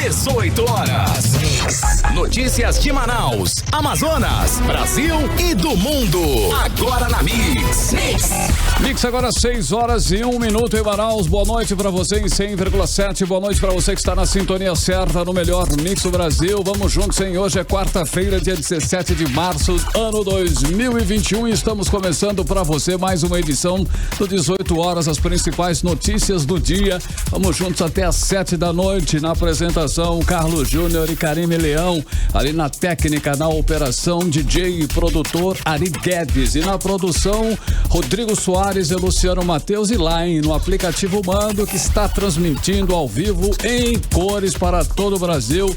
18 horas. Notícias de Manaus, Amazonas, Brasil e do mundo. Agora na Mix. Mix agora 6 horas e 1 minuto em Manaus. Boa noite pra você em 100,7. Boa noite pra você que está na sintonia certa no melhor Mix do Brasil. Vamos juntos, hein? Hoje é quarta-feira, dia 17 de março, ano 2021. E estamos começando pra você mais uma edição do 18 horas, as principais notícias do dia. Vamos juntos até às 7 da noite. Na apresentação, Carlos Júnior e Karime Leão. Ali na técnica, na operação, DJ e produtor Ari Guedes. E na produção, Rodrigo Soares e Luciano Matheus. E lá, hein, no aplicativo Mando, que está transmitindo ao vivo em cores para todo o Brasil,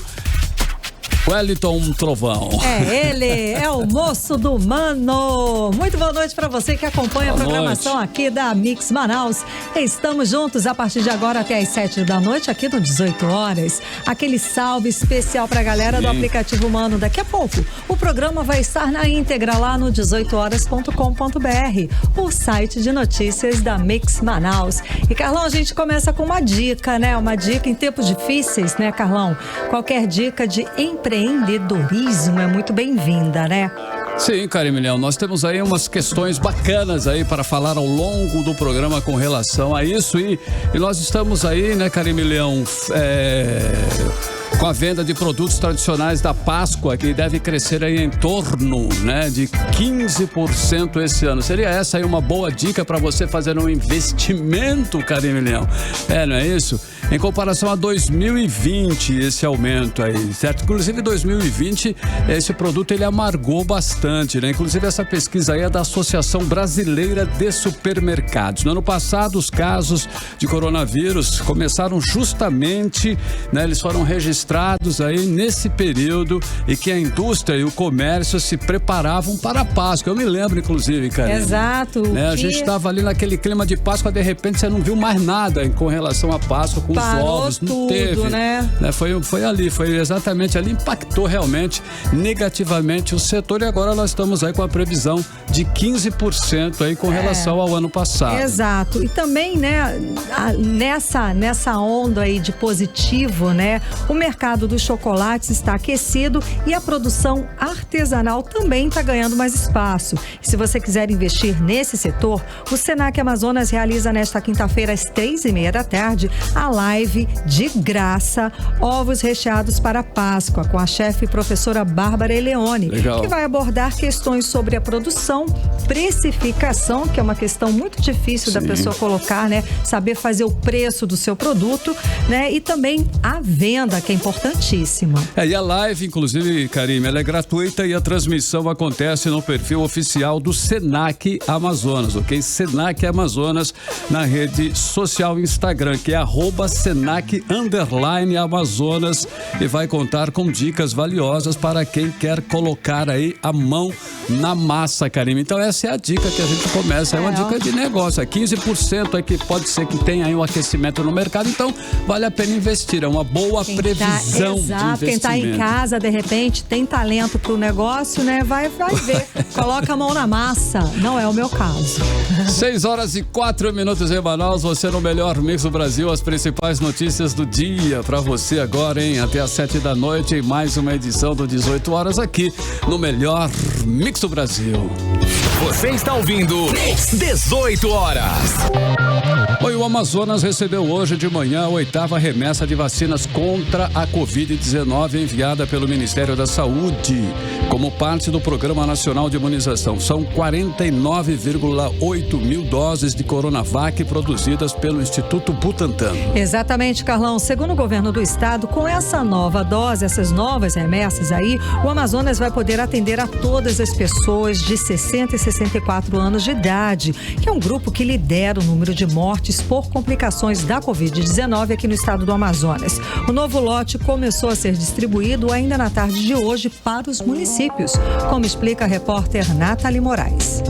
Wellington Trovão. É ele, é o moço do Mano. Muito boa noite para você que acompanha a programação aqui da Mix Manaus. Estamos juntos a partir de agora até às 7 da noite aqui no 18 horas. Aquele salve especial pra galera do aplicativo Mano. Daqui a pouco o programa vai estar na íntegra lá no 18horas.com.br, o site de notícias da Mix Manaus. E Carlão, a gente começa com uma dica, né? Uma dica em tempos difíceis, né, Carlão? Qualquer dica de empreendedorismo é muito bem-vinda, né? Sim, Karime Leão, nós temos aí umas questões bacanas aí para falar ao longo do programa com relação a isso e nós estamos aí, né, Karime Leão, com a venda de produtos tradicionais da Páscoa, que deve crescer aí em torno, né, de 15% esse ano. Seria essa aí uma boa dica para você fazer um investimento, Karime Leão? Não é isso? Em comparação a 2020, esse aumento aí, certo? Inclusive, 2020, esse produto, ele amargou bastante, né? Inclusive, essa pesquisa aí é da Associação Brasileira de Supermercados. No ano passado, os casos de coronavírus começaram justamente, né? Eles foram registrados aí nesse período e que a indústria e o comércio se preparavam para a Páscoa. Eu me lembro, inclusive, cara. Exato. Né? A gente estava ali naquele clima de Páscoa, de repente você não viu mais nada com relação à Páscoa, com parou os ovos, não tudo, teve, né? Foi exatamente ali, impactou realmente negativamente o setor e agora nós estamos aí com a previsão de 15% aí com relação ao ano passado. Exato. E também, né, nessa onda aí de positivo, né, o mercado dos chocolates está aquecido e a produção artesanal também está ganhando mais espaço. E se você quiser investir nesse setor, o Senac Amazonas realiza nesta quinta-feira às 3:30 da tarde a live de graça Ovos Recheados para a Páscoa com a chefe professora Bárbara Eleone. Legal. Que vai abordar questões sobre a produção, precificação, que é uma questão muito difícil da pessoa colocar, né? Saber fazer o preço do seu produto, né? E também a venda, que é importantíssima. E a live, inclusive, Karime, ela é gratuita e a transmissão acontece no perfil oficial do Senac Amazonas, ok? Senac Amazonas na rede social Instagram, que é @Senac_Amazonas e vai contar com dicas valiosas para quem quer colocar aí a mão na massa, Karime. Então essa é a dica que a gente começa, é uma dica de negócio, é 15% que pode ser que tenha aí um aquecimento no mercado, então vale a pena investir, é uma boa previsão de investimento. Quem tá em casa, de repente, tem talento pro negócio, né? Vai ver, coloca a mão na massa, não é o meu caso. 6 horas e 4 minutos em Manaus, você no melhor Mix do Brasil, as principais notícias do dia pra você agora, hein? Até às 7 da noite em mais uma edição do 18 horas aqui no melhor Mix do Brasil. Você está ouvindo 18 horas. Oi, o Amazonas recebeu hoje de manhã a 8ª remessa de vacinas contra a Covid-19 enviada pelo Ministério da Saúde como parte do Programa Nacional de Imunização. São 49,8 mil doses de Coronavac produzidas pelo Instituto Butantan. Exatamente, Carlão. Segundo o governo do estado, com essa nova dose, essas novas remessas aí, o Amazonas vai poder atender a todas as pessoas de 60 e 64 anos de idade, que é um grupo que lidera o número de mortes por complicações da Covid-19 aqui no estado do Amazonas. O novo lote começou a ser distribuído ainda na tarde de hoje para os municípios, como explica a repórter Nathalie Moraes.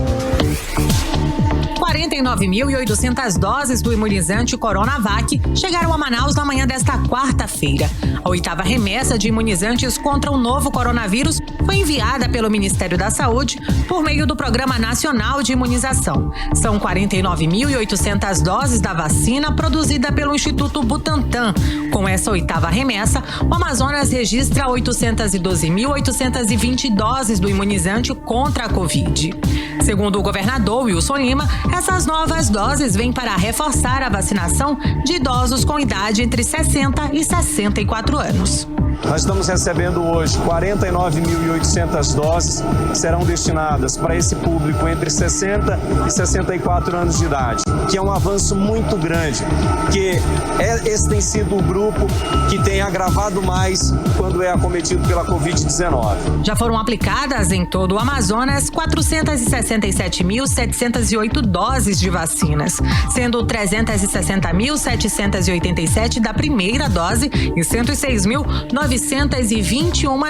49.800 doses do imunizante Coronavac chegaram a Manaus na manhã desta quarta-feira. A 8ª remessa de imunizantes contra o novo coronavírus foi enviada pelo Ministério da Saúde por meio do Programa Nacional de Imunização. São 49.800 doses da vacina produzida pelo Instituto Butantan. Com essa 8ª remessa, o Amazonas registra 812.820 doses do imunizante contra a Covid. Segundo o governador Wilson Lima, essas novas doses vêm para reforçar a vacinação de idosos com idade entre 60 e 64 anos. Nós estamos recebendo hoje 49.800 doses que serão destinadas para esse público entre 60 e 64 anos de idade, que é um avanço muito grande, que esse tem sido o grupo que tem agravado mais quando é acometido pela Covid-19. Já foram aplicadas em todo o Amazonas 467.708 doses de vacinas, sendo 360.787 da primeira dose e 106.921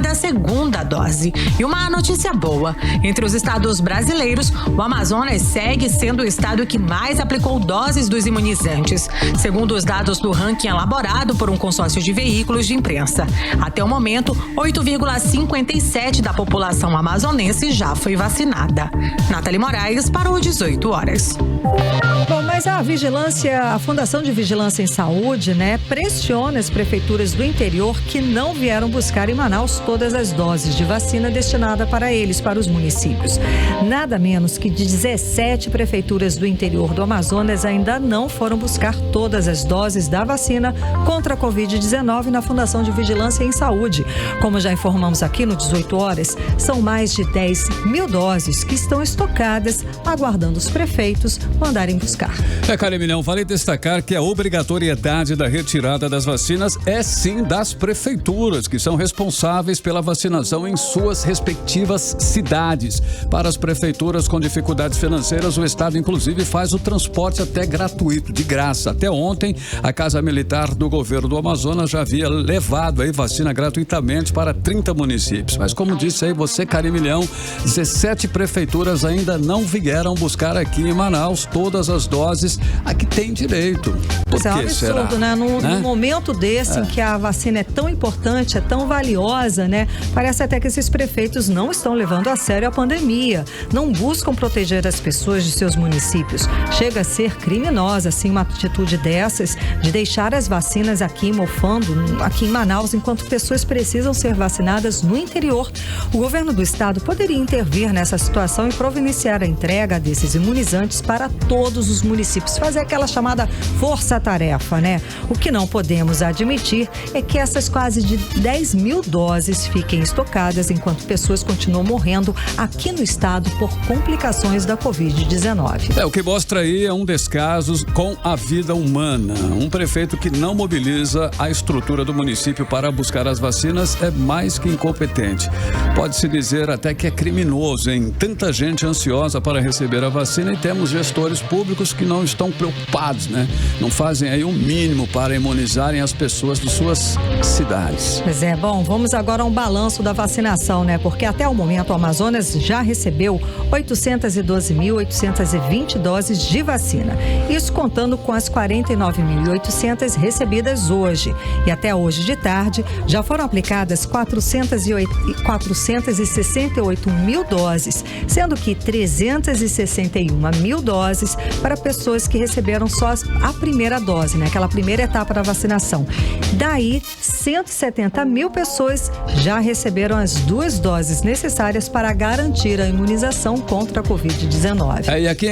da segunda dose. E uma notícia boa: entre os estados brasileiros, o Amazonas segue sendo o estado que mais aplicou doses dos imunizantes, segundo os dados do ranking elaborado por um consórcio de veículos de imprensa. Até o momento, 8,57% da população amazonense já foi vacinada. Nathalie Moraes para o 18 horas. Bom, mas a Fundação de Vigilância em Saúde, pressiona as prefeituras do interior que não vieram buscar em Manaus todas as doses de vacina destinada para eles, para os municípios. Nada menos que 17 prefeituras do interior do Amazonas ainda não foram buscar todas as doses da vacina contra a Covid-19 na Fundação de Vigilância em Saúde. Como já informamos aqui no 18 horas, são mais de 10.000 doses que estão estocadas, aguardando os prefeitos mandarem buscar. Carimilhão, vale destacar que a obrigatoriedade da retirada das vacinas é sim das prefeituras, que são responsáveis pela vacinação em suas respectivas cidades. Para as prefeituras com dificuldades financeiras, o Estado inclusive faz o transporte até gratuito, de graça. Até ontem, a Casa Militar do Governo do Amazonas já havia levado aí vacina gratuitamente para 30 municípios. Mas como disse aí você, Carimilhão, 17 prefeituras ainda não vieram buscar aqui em Manaus todas as doses a que tem direito. Por que é um absurdo, será? No momento desse em que a vacina é tão importante, é tão valiosa, parece até que esses prefeitos não estão levando a sério a pandemia, não buscam proteger as pessoas de seus municípios. Chega a ser criminosa, assim, uma atitude dessas, de deixar as vacinas aqui mofando, aqui em Manaus, enquanto pessoas precisam ser vacinadas no interior. O governo do estado poderia intervir nessa situação e providenciar a entrega desses imunizantes para todos os municípios, fazer aquela chamada força-tarefa, O que não podemos admitir é que essas quase de 10.000 doses fiquem estocadas enquanto pessoas continuam morrendo aqui no estado por complicações da Covid-19. O que mostra aí é um descaso com a vida humana. Um prefeito que não mobiliza a estrutura do município para buscar as vacinas é mais que incompetente. Pode-se dizer até que é criminoso, hein? Tanta gente ansiosa para receber a vacina e temos gestores públicos que não estão preocupados, Não fazem aí o mínimo para imunizarem as pessoas de suas cidades. Pois é, bom, vamos agora a um balanço da vacinação, Porque até o momento o Amazonas já recebeu 812.820 doses de vacina. Isso contando com as 49.800 recebidas hoje. E até hoje de tarde já foram aplicadas 468 mil doses, sendo que 361 mil doses para pessoas que receberam só a primeira dose, aquela primeira etapa da vacinação. Daí, 170 mil pessoas já receberam as 2 doses necessárias para garantir a imunização contra a Covid-19. E aqui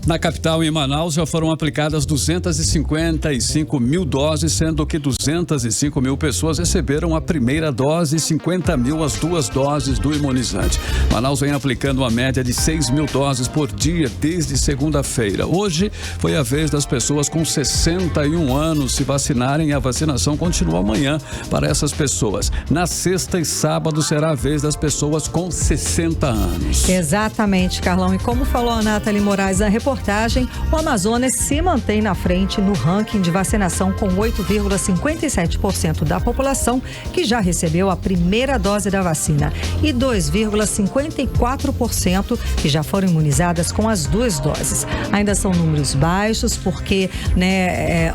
na capital, em Manaus, já foram aplicadas 255 mil doses, sendo que 205 mil pessoas receberam a primeira dose e 50 mil as 2 doses do imunizante. Manaus vem aplicando uma média de 6 mil doses por dia desde segunda-feira. Hoje foi a vez das pessoas com 60 61 anos se vacinarem. A vacinação continua amanhã para essas pessoas. Na sexta e sábado será a vez das pessoas com 60 anos. Exatamente, Carlão. E como falou a Nathalie Moraes na reportagem, o Amazonas se mantém na frente no ranking de vacinação com 8,57% da população que já recebeu a primeira dose da vacina e 2,54% que já foram imunizadas com as 2 doses. Ainda são números baixos porque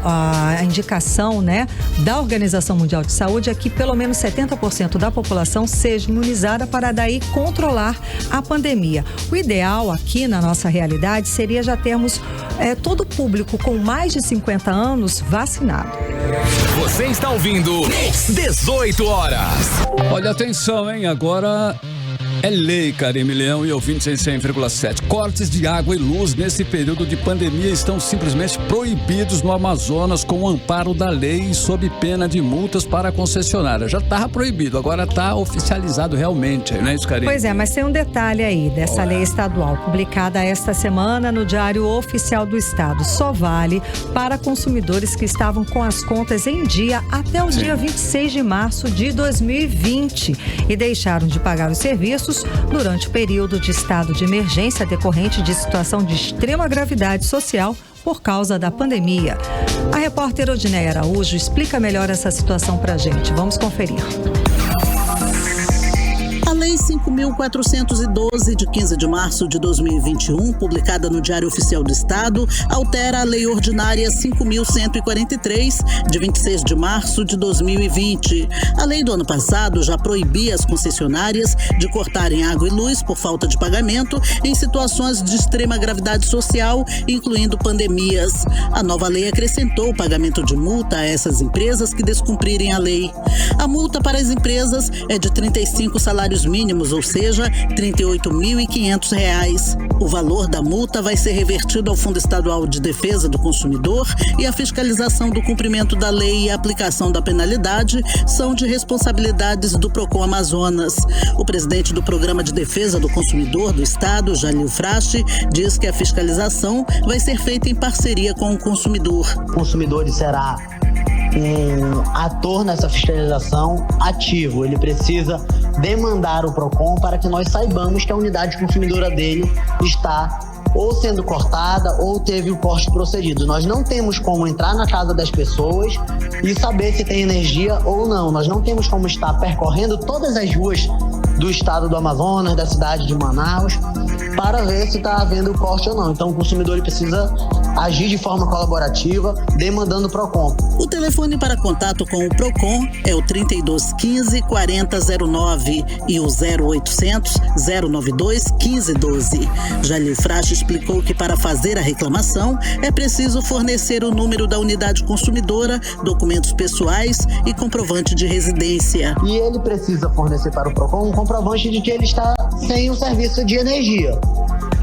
a indicação da Organização Mundial de Saúde é que pelo menos 70% da população seja imunizada para daí controlar a pandemia. O ideal aqui na nossa realidade seria já termos todo o público com mais de 50 anos vacinado. Você está ouvindo 18 horas. Olha, atenção, hein? Agora é lei, Karime Leão e ouvintes em 100,7. Cortes de água e luz nesse período de pandemia estão simplesmente proibidos no Amazonas com o amparo da lei e sob pena de multas para a concessionária. Já estava proibido, agora está oficializado realmente, não é isso, Karime? Pois é, mas tem um detalhe aí dessa lei estadual, publicada esta semana no Diário Oficial do Estado. Só vale para consumidores que estavam com as contas em dia até o dia 26 de março de 2020 e deixaram de pagar os serviços durante o período de estado de emergência decorrente de situação de extrema gravidade social por causa da pandemia. A repórter Odineia Araújo explica melhor essa situação pra gente. Vamos conferir. A Lei 5.412, de 15 de março de 2021, publicada no Diário Oficial do Estado, altera a Lei Ordinária 5.143, de 26 de março de 2020. A lei do ano passado já proibia as concessionárias de cortarem água e luz por falta de pagamento em situações de extrema gravidade social, incluindo pandemias. A nova lei acrescentou o pagamento de multa a essas empresas que descumprirem a lei. A multa para as empresas é de 35 salários mínimos, ou seja, R$ 38.500. O valor da multa vai ser revertido ao Fundo Estadual de Defesa do Consumidor e a fiscalização do cumprimento da lei e a aplicação da penalidade são de responsabilidades do Procon Amazonas. O presidente do Programa de Defesa do Consumidor do Estado, Jalil Frache, diz que a fiscalização vai ser feita em parceria com o consumidor. O consumidor será um ator nessa fiscalização ativo. Ele precisa demandar o PROCON para que nós saibamos que a unidade consumidora dele está ou sendo cortada ou teve o corte procedido. Nós não temos como entrar na casa das pessoas e saber se tem energia ou não. Nós não temos como estar percorrendo todas as ruas do estado do Amazonas, da cidade de Manaus, para ver se está havendo corte ou não. Então o consumidor precisa agir de forma colaborativa, demandando o PROCON. O telefone para contato com o PROCON é o 3215 4009 e o 0800 092 1512. Jalil Frache explicou que para fazer a reclamação é preciso fornecer o número da unidade consumidora, documentos pessoais e comprovante de residência. E ele precisa fornecer para o PROCON um comprovante de que ele está sem o serviço de energia,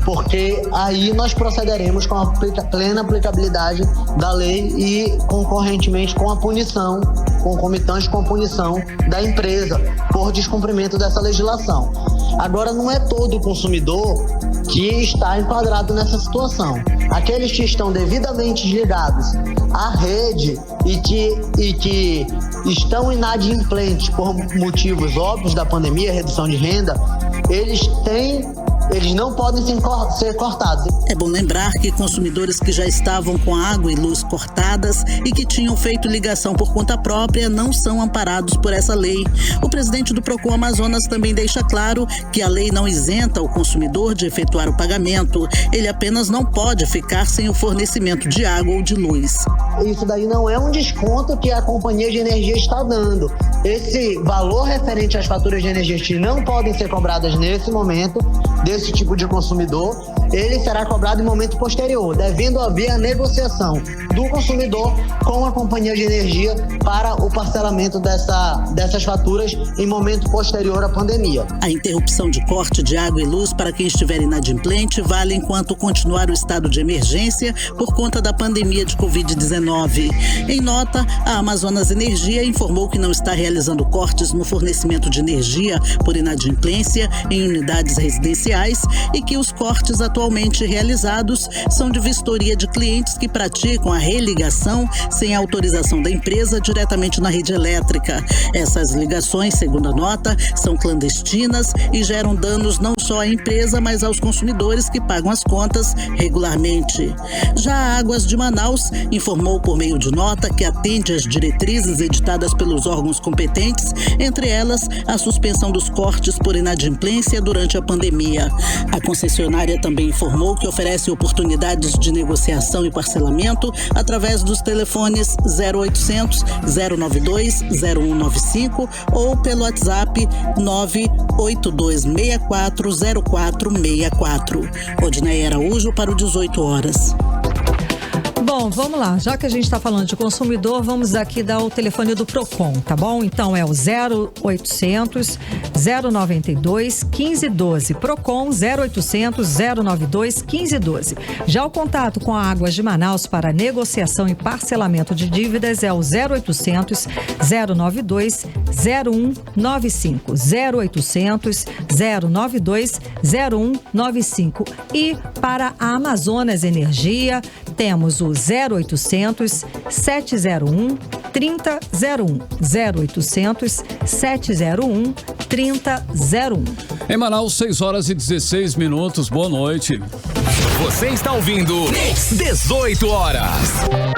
porque aí nós procederemos com a plena aplicabilidade da lei e concorrentemente com a punição, concomitante com a punição da empresa por descumprimento dessa legislação. Agora, não é todo o consumidor que está enquadrado nessa situação. Aqueles que estão devidamente ligados à rede e que estão inadimplentes por motivos óbvios da pandemia, redução de renda, eles não podem ser cortados. É bom lembrar que consumidores que já estavam com água e luz cortadas e que tinham feito ligação por conta própria não são amparados por essa lei. O presidente do Procon Amazonas também deixa claro que a lei não isenta o consumidor de efetuar o pagamento. Ele apenas não pode ficar sem o fornecimento de água ou de luz. Isso daí não é um desconto que a companhia de energia está dando. Esse valor referente às faturas de energia que não podem ser cobradas nesse momento, desse tipo de consumidor, ele será cobrado em momento posterior, devendo haver a negociação do consumidor com a companhia de energia para o parcelamento dessas faturas em momento posterior à pandemia. A interrupção de corte de água e luz para quem estiver inadimplente vale enquanto continuar o estado de emergência por conta da pandemia de Covid-19. Em nota, a Amazonas Energia informou que não está realizando cortes no fornecimento de energia por inadimplência em unidades residenciais reais e que os cortes atualmente realizados são de vistoria de clientes que praticam a religação sem autorização da empresa diretamente na rede elétrica. Essas ligações, segundo a nota, são clandestinas e geram danos não só à empresa, mas aos consumidores que pagam as contas regularmente. Já a Águas de Manaus informou por meio de nota que atende às diretrizes editadas pelos órgãos competentes, entre elas a suspensão dos cortes por inadimplência durante a pandemia. A concessionária também informou que oferece oportunidades de negociação e parcelamento através dos telefones 0800 092 0195 ou pelo WhatsApp 982640464. Odinei Araújo para o 18 horas. Bom, vamos lá. Já que a gente está falando de consumidor, vamos aqui dar o telefone do Procon, tá bom? Então é o 0800 092 1512. Procon 0800 092 1512. Já o contato com a Águas de Manaus para negociação e parcelamento de dívidas é o 0800 092 0195. 0800 092 0195. E para a Amazonas Energia, temos o 0800 701 3001. 0800 701 3001. Em Manaus, 6 horas e 16 minutos. Boa noite. Você está ouvindo 18 horas.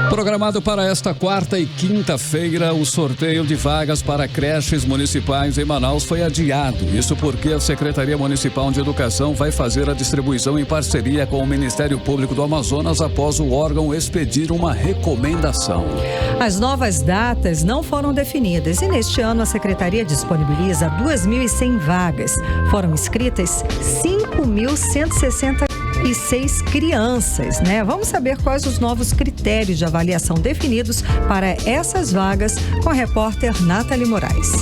Programado para esta quarta e quinta-feira, o sorteio de vagas para creches municipais em Manaus foi adiado. Isso porque a Secretaria Municipal de Educação vai fazer a distribuição em parceria com o Ministério Público do Amazonas após o órgão expedir uma recomendação. As novas datas não foram definidas e neste ano a Secretaria disponibiliza 2.100 vagas. Foram inscritas 5.166 crianças, né? Vamos saber quais os novos critérios de avaliação definidos para essas vagas com a repórter Nathalie Moraes.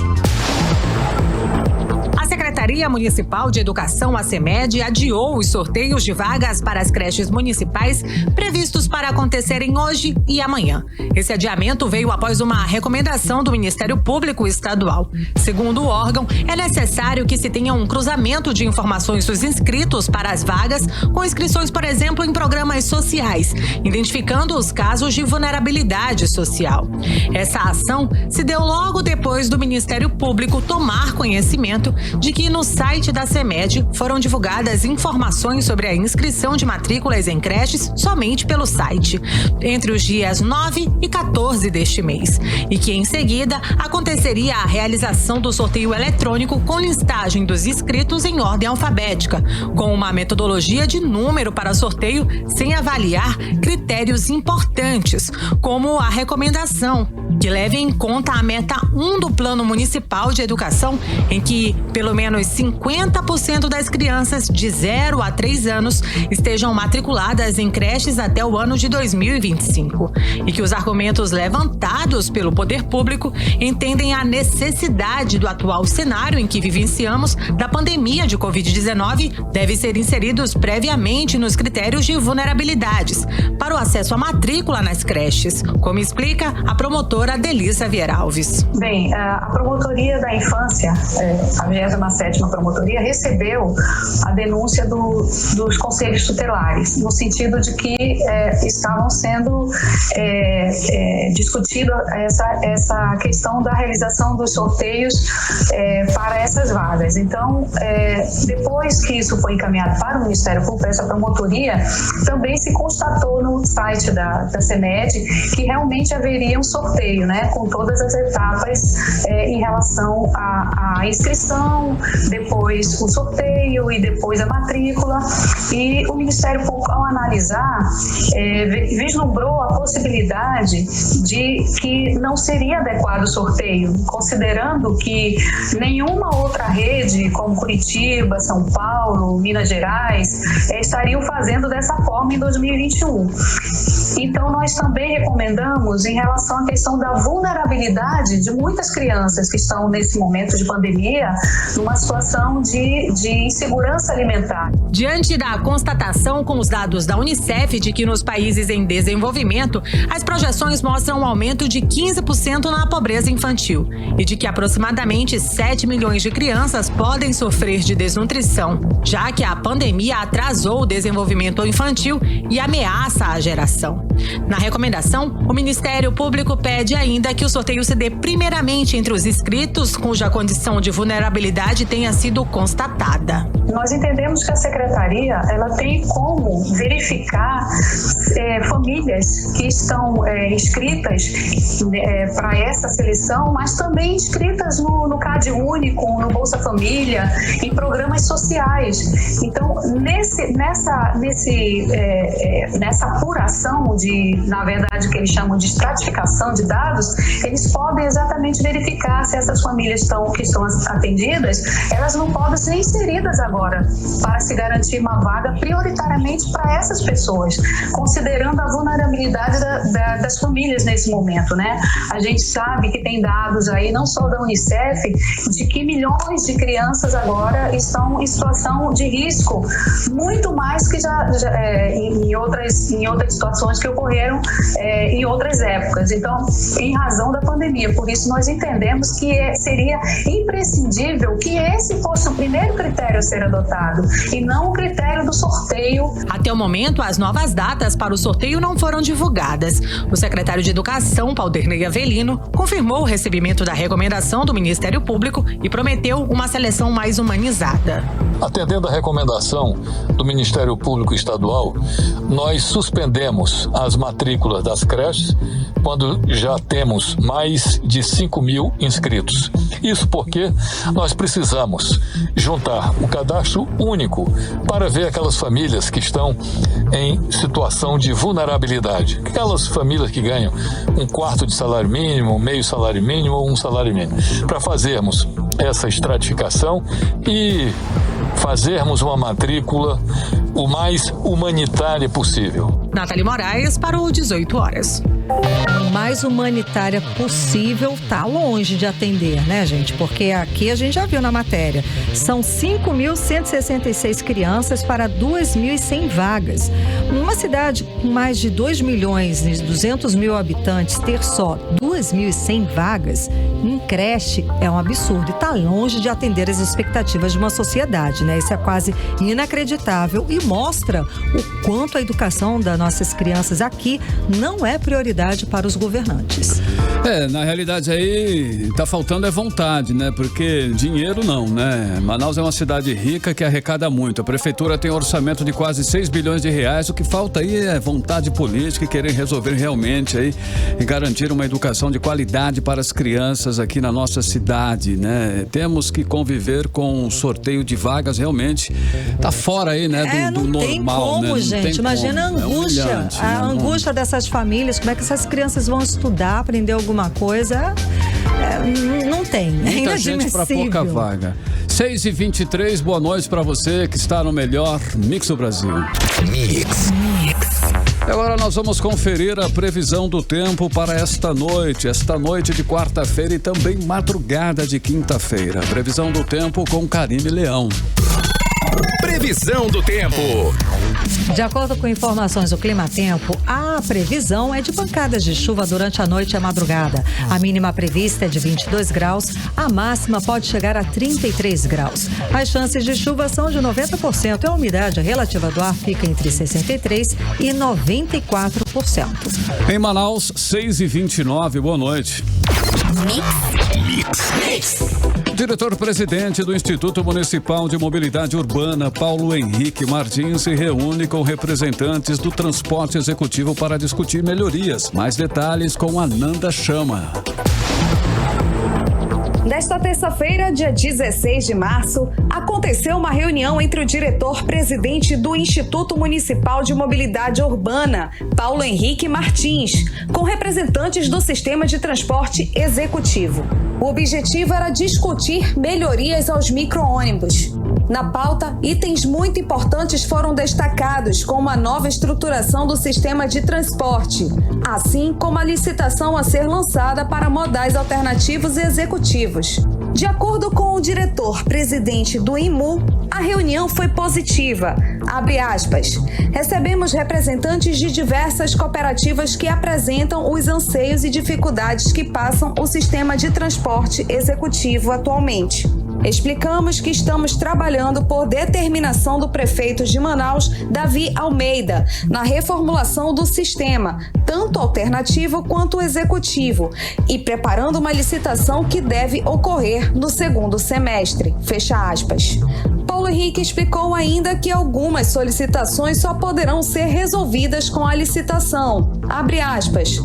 A Secretaria Municipal de Educação, a CEMED, adiou os sorteios de vagas para as creches municipais previstos para acontecerem hoje e amanhã. Esse adiamento veio após uma recomendação do Ministério Público Estadual. Segundo o órgão, é necessário que se tenha um cruzamento de informações dos inscritos para as vagas com inscrições, por exemplo, em programas sociais, identificando os casos de vulnerabilidade social. Essa ação se deu logo depois do Ministério Público tomar conhecimento de que no site da CEMED foram divulgadas informações sobre a inscrição de matrículas em creches somente pelo site, entre os dias 9 e 14 deste mês, e que em seguida aconteceria a realização do sorteio eletrônico com listagem dos inscritos em ordem alfabética, com uma metodologia de número para sorteio sem avaliar critérios importantes, como a recomendação, que leve em conta a meta 1 do Plano Municipal de Educação, em que pelo menos 50% das crianças de 0 a 3 anos estejam matriculadas em creches até o ano de 2025. E que os argumentos levantados pelo poder público entendem a necessidade do atual cenário em que vivenciamos da pandemia de Covid-19 devem ser inseridos previamente nos critérios de vulnerabilidades para o acesso à matrícula nas creches, como explica a promotora Delissa Vieira Alves. Bem, a Promotoria da Infância, a 27ª Promotoria, recebeu a denúncia dos conselhos tutelares, no sentido de que estavam sendo discutido essa questão da realização dos sorteios para essas vagas. Então, depois que isso foi encaminhado para o Ministério Público, essa promotoria, também se constatou no site da CEMED que realmente haveria um sorteio, né, com todas as etapas em relação à inscrição, depois o sorteio e depois a matrícula. E o Ministério Público, ao analisar, vislumbrou a possibilidade de que não seria adequado o sorteio, considerando que nenhuma outra rede, como Curitiba, São Paulo, Minas Gerais, estariam fazendo dessa forma em 2021. Então, nós também recomendamos, em relação à questão da vulnerabilidade de muitas crianças que estão, nesse momento de pandemia, numa situação de insegurança alimentar. Diante da constatação com os dados da Unicef de que nos países em desenvolvimento, as projeções mostram um aumento de 15% na pobreza infantil e de que aproximadamente 7 milhões de crianças podem sofrer de desnutrição, já que a pandemia atrasou o desenvolvimento infantil e ameaça a geração. Na recomendação, o Ministério Público pede ainda que o sorteio se dê primeiramente entre os inscritos cuja condição de vulnerabilidade tenha sido constatada. Nós entendemos que a Secretaria ela tem como verificar famílias que estão inscritas para essa seleção, mas também inscritas no CAD Único, no Bolsa Família, em programas sociais. Então, nessa apuração na verdade, que eles chamam de estratificação de dados, eles podem exatamente verificar se essas famílias que estão atendidas, elas não podem ser inseridas agora para se garantir uma vaga prioritariamente para essas pessoas, considerando a vulnerabilidade das famílias nesse momento, né? A gente sabe que tem dados aí, não só da Unicef, de que milhões de crianças agora estão em situação de risco, muito mais que em outras situações que ocorreram em outras épocas. Então, em razão da pandemia, por isso nós entendemos que seria imprescindível que esse fosse o primeiro critério a ser adotado e não o critério do sorteio. Até o momento, as novas datas para o sorteio não foram divulgadas. O secretário de Educação, Paulderney Avelino, confirmou o recebimento da recomendação do Ministério Público e prometeu uma seleção mais humanizada. Atendendo à recomendação do Ministério Público Estadual, nós suspendemos as matrículas das creches quando já temos mais de 5 mil inscritos. Isso porque nós precisamos juntar o cadastro único para ver aquelas famílias que estão em situação de vulnerabilidade. Aquelas famílias que ganham 1/4 de salário mínimo, meio salário mínimo ou 1 salário mínimo. Para fazermos essa estratificação e fazermos uma matrícula o mais humanitária possível. Nathalie Moraes para o 18 horas. O mais humanitária possível tá longe de atender, né, gente? Porque aqui a gente já viu na matéria. São 5.166 crianças para 2.100 vagas. Uma cidade com mais de 2 milhões e 200 mil habitantes ter só 2.100 vagas em creche é um absurdo e tá longe de atender as expectativas de uma sociedade, né? Isso é quase inacreditável e mostra o quanto a educação das nossas crianças aqui não é prioridade para os governantes. Na realidade aí tá faltando é vontade, né? Porque dinheiro não, né? Manaus é uma cidade rica que arrecada muito. A prefeitura tem um orçamento de quase 6 bilhões de reais. O que falta aí é vontade política e querer resolver realmente aí e garantir uma educação de qualidade para as crianças aqui na nossa cidade, né? Temos que conviver com o sorteio de vagas realmente. Tá fora aí, né? Do normal, tem como, né? Gente. Imagina a angústia. A angústia dessas famílias. Como é que essas crianças vão estudar, aprender alguma coisa? Não tem. Muita gente para pouca vaga. 6h23, boa noite para você que está no melhor Mix do Brasil. Mix. Agora nós vamos conferir a previsão do tempo para esta noite de quarta-feira e também madrugada de quinta-feira. Previsão do tempo com Karine Leão. Previsão do tempo. De acordo com informações do Climatempo, a previsão é de pancadas de chuva durante a noite e a madrugada. A mínima prevista é de 22 graus, a máxima pode chegar a 33 graus. As chances de chuva são de 90% e a umidade relativa do ar fica entre 63% e 94%. Em Manaus, 6h29, boa noite. Mix. Diretor-presidente do Instituto Municipal de Mobilidade Urbana, Paulo Henrique Martins, se reúne com representantes do transporte executivo para discutir melhorias. Mais detalhes com Ananda Chama. Nesta terça-feira, dia 16 de março, aconteceu uma reunião entre o diretor-presidente do Instituto Municipal de Mobilidade Urbana, Paulo Henrique Martins, com representantes do sistema de transporte executivo. O objetivo era discutir melhorias aos micro-ônibus. Na pauta, itens muito importantes foram destacados, como a nova estruturação do sistema de transporte, assim como a licitação a ser lançada para modais alternativos e executivos. De acordo com o diretor-presidente do IMU, a reunião foi positiva. Abre aspas. Recebemos representantes de diversas cooperativas que apresentam os anseios e dificuldades que passam o sistema de transporte executivo atualmente. Explicamos que estamos trabalhando por determinação do prefeito de Manaus, Davi Almeida, na reformulação do sistema, tanto alternativo quanto executivo, e preparando uma licitação que deve ocorrer no segundo semestre. Fecha aspas. Paulo Henrique explicou ainda que algumas solicitações só poderão ser resolvidas com a licitação. Abre aspas.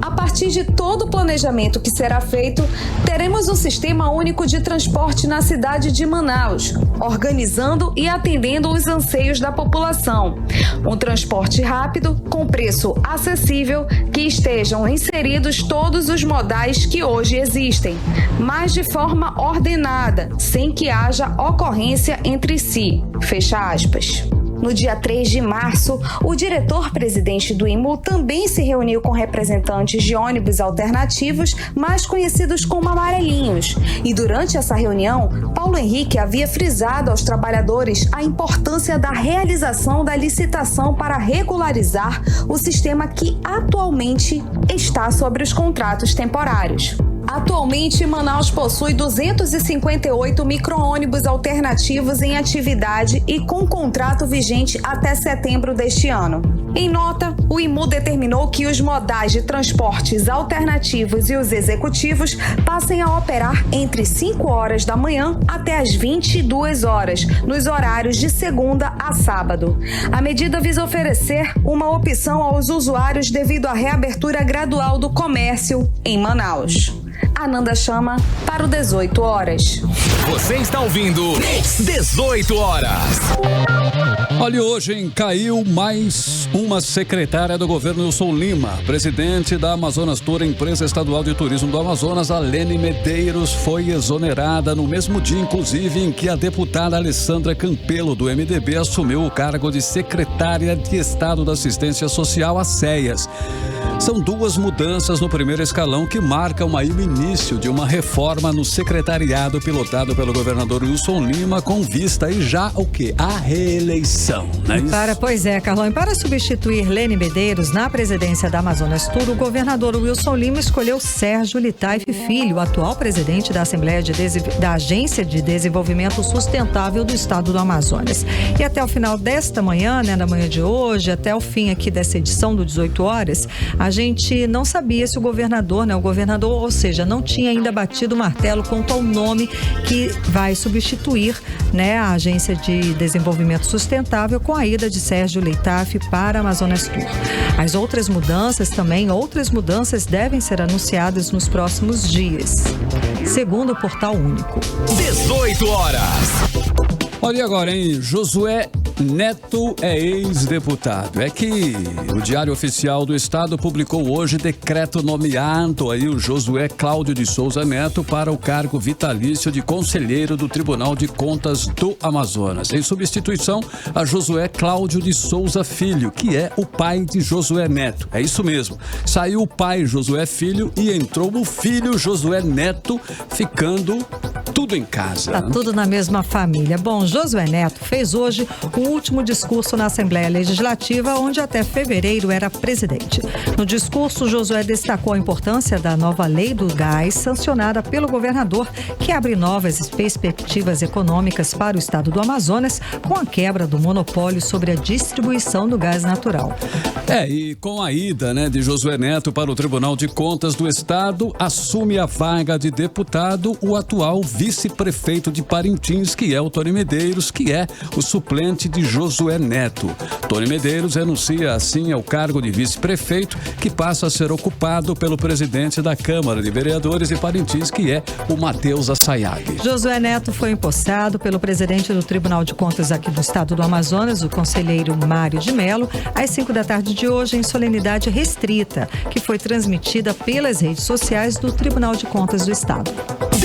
A partir de todo o planejamento que será feito, teremos um sistema único de transporte na cidade de Manaus, organizando e atendendo os anseios da população. Um transporte rápido, com preço acessível, que estejam inseridos todos os modais que hoje existem, mas de forma ordenada, sem que haja ocorrência entre si. Fecha aspas. No dia 3 de março, o diretor-presidente do IMU também se reuniu com representantes de ônibus alternativos, mais conhecidos como amarelinhos. E durante essa reunião, Paulo Henrique havia frisado aos trabalhadores a importância da realização da licitação para regularizar o sistema que atualmente está sobre os contratos temporários. Atualmente, Manaus possui 258 micro-ônibus alternativos em atividade e com contrato vigente até setembro deste ano. Em nota, o IMU determinou que os modais de transportes alternativos e os executivos passem a operar entre 5 horas da manhã até as 22 horas, nos horários de segunda a sábado. A medida visa oferecer uma opção aos usuários devido à reabertura gradual do comércio em Manaus. Ananda Chama para o 18 horas. Você está ouvindo 18 horas. Olha, hoje caiu mais uma secretária do governo Wilson Lima. Presidente da Amazonas Tour, empresa estadual de turismo do Amazonas, Alene Medeiros, foi exonerada no mesmo dia, inclusive, em que a deputada Alessandra Campelo, do MDB, assumiu o cargo de secretária de Estado da Assistência Social, a SEAS. São duas mudanças no primeiro escalão que marcam aí o início de uma reforma no secretariado pilotado pelo governador Wilson Lima, com vista aí já o quê? A reeleição, né? Pois é, Carlão. E para substituir Lene Medeiros na presidência da Amazonas Tour, o governador Wilson Lima escolheu Sérgio Litaif Filho, atual presidente da da Agência de Desenvolvimento Sustentável do Estado do Amazonas. E até o final desta manhã, na manhã de hoje, até o fim aqui dessa edição do 18 horas, a gente não sabia se o governador, ou seja, não tinha ainda batido o martelo quanto ao nome que vai substituir, a Agência de Desenvolvimento Sustentável com a ida de Sérgio Litaif para a Amazonas Tour. As outras mudanças devem ser anunciadas nos próximos dias, segundo o Portal Único. 18 horas. Olha agora, hein? Josué Neto é ex-deputado. É que o Diário Oficial do Estado publicou hoje decreto nomeando aí o Josué Cláudio de Souza Neto para o cargo vitalício de conselheiro do Tribunal de Contas do Amazonas, em substituição a Josué Cláudio de Souza Filho, que é o pai de Josué Neto. É isso mesmo. Saiu o pai Josué Filho e entrou o filho Josué Neto, ficando tudo em casa. Tá tudo na mesma família. Bom, Josué Neto fez hoje o último discurso na Assembleia Legislativa, onde até fevereiro era presidente. No discurso, Josué destacou a importância da nova lei do gás, sancionada pelo governador, que abre novas perspectivas econômicas para o estado do Amazonas, com a quebra do monopólio sobre a distribuição do gás natural. E com a ida, de Josué Neto para o Tribunal de Contas do Estado, assume a vaga de deputado o atual vice-prefeito de Parintins, que é o Tony Medeiros, que é o suplente de Josué Neto. Tony Medeiros renuncia assim ao cargo de vice-prefeito, que passa a ser ocupado pelo presidente da Câmara de Vereadores de Parintins, que é o Matheus Assayag. Josué Neto foi empossado pelo presidente do Tribunal de Contas aqui do estado do Amazonas, o conselheiro Mário de Mello, às 5 da tarde de hoje, em solenidade restrita, que foi transmitida pelas redes sociais do Tribunal de Contas do Estado.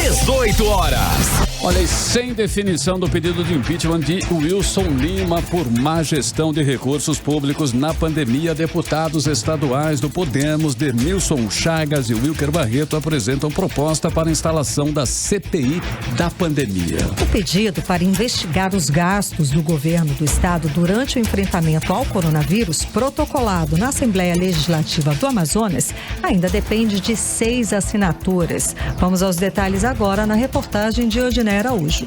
18 horas. Olha, e sem definição do pedido de impeachment de Wilson Lima por má gestão de recursos públicos na pandemia, deputados estaduais do Podemos, Demilson Chagas e Wilker Barreto, apresentam proposta para a instalação da CPI da pandemia. O pedido para investigar os gastos do governo do estado durante o enfrentamento ao coronavírus, protocolado na Assembleia Legislativa do Amazonas, ainda depende de 6 assinaturas. Vamos aos detalhes agora na reportagem de Odinei Araújo.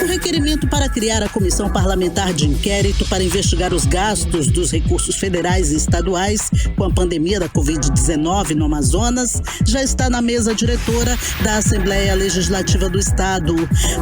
O requerimento para criar a Comissão Parlamentar de Inquérito para investigar os gastos dos recursos federais e estaduais com a pandemia da Covid-19 no Amazonas já está na mesa diretora da Assembleia Legislativa do Estado.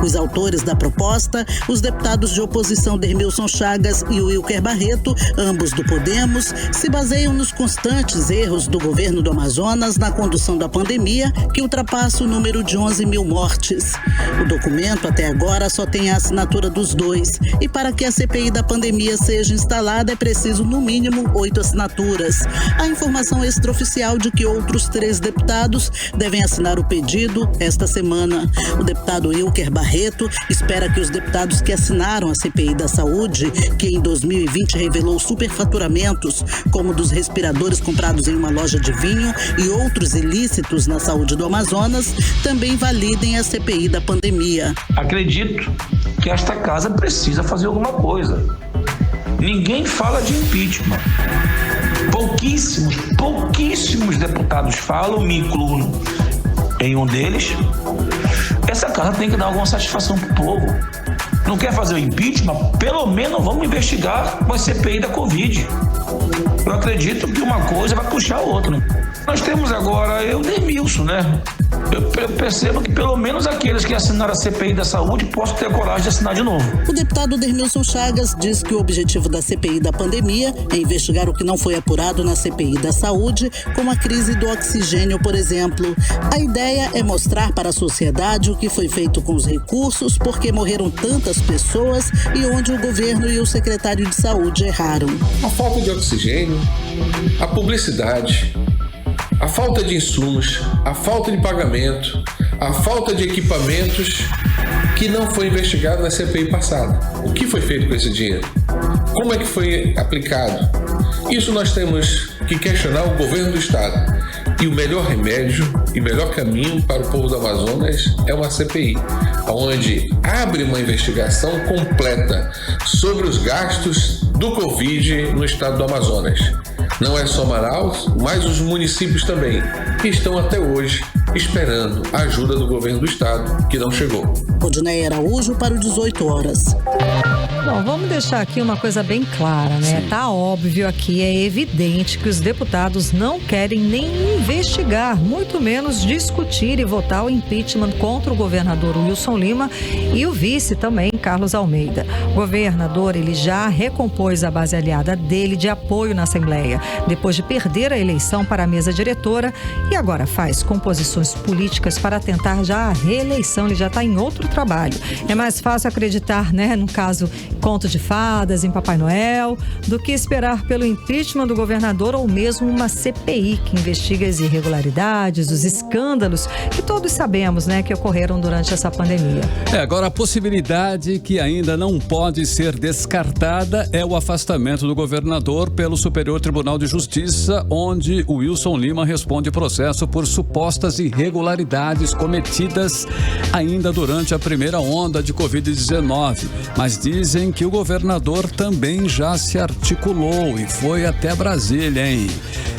Os autores da proposta, os deputados de oposição Demilson Chagas e Wilker Barreto, ambos do Podemos, se baseiam nos constantes erros do governo do Amazonas na condução da pandemia, que ultrapassa o número de 11 mil mortes. O documento, até agora, só tem a assinatura dos dois. E para que a CPI da pandemia seja instalada, é preciso, no mínimo, 8 assinaturas. A informação extraoficial de que outros 3 deputados devem assinar o pedido esta semana. O deputado Wilker Barreto espera que os deputados que assinaram a CPI da Saúde, que em 2020 revelou superfaturamentos, como dos respiradores comprados em uma loja de vinho e outros ilícitos na saúde do Amazonas, também validem a CPI da pandemia. Acredito que esta casa precisa fazer alguma coisa. Ninguém fala de impeachment. Pouquíssimos deputados falam, me incluo em um deles. Essa casa tem que dar alguma satisfação pro povo. Não quer fazer o impeachment? Pelo menos vamos investigar com a CPI da Covid. Eu acredito que uma coisa vai puxar a outra. Nós temos agora o Demilson, né? Eu percebo que pelo menos aqueles que assinaram a CPI da saúde possam ter coragem de assinar de novo. O deputado Demilson Chagas diz que o objetivo da CPI da pandemia é investigar o que não foi apurado na CPI da saúde, como a crise do oxigênio, por exemplo. A ideia é mostrar para a sociedade o que foi feito com os recursos, porque morreram tantas pessoas e onde o governo e o secretário de saúde erraram. A falta de oxigênio, a publicidade, a falta de insumos, a falta de pagamento, a falta de equipamentos que não foi investigado na CPI passada. O que foi feito com esse dinheiro? Como é que foi aplicado? Isso nós temos que questionar o governo do estado. E o melhor remédio e melhor caminho para o povo do Amazonas é uma CPI, onde abre uma investigação completa sobre os gastos do Covid no estado do Amazonas. Não é só Manaus, mas os municípios também, que estão até hoje esperando a ajuda do governo do estado, que não chegou. Odinei Araújo para o 18 horas. Bom, vamos deixar aqui uma coisa bem clara, né? Sim. Tá óbvio aqui, é evidente que os deputados não querem nem investigar, muito menos discutir e votar o impeachment contra o governador Wilson Lima e o vice também, Carlos Almeida. O governador, ele já recompôs a base aliada dele de apoio na Assembleia, depois de perder a eleição para a mesa diretora e agora faz composições políticas para tentar já a reeleição, ele já está em outro trabalho. É mais fácil acreditar, né, no caso conto de fadas, em Papai Noel, do que esperar pelo impeachment do governador ou mesmo uma CPI que investiga as irregularidades, os escândalos que todos sabemos, né, que ocorreram durante essa pandemia. Agora a possibilidade que ainda não pode ser descartada é o afastamento do governador pelo Superior Tribunal de Justiça, onde o Wilson Lima responde processo por supostas irregularidades cometidas ainda durante a primeira onda de Covid-19. Mas dizem que o governador também já se articulou e foi até Brasília, hein?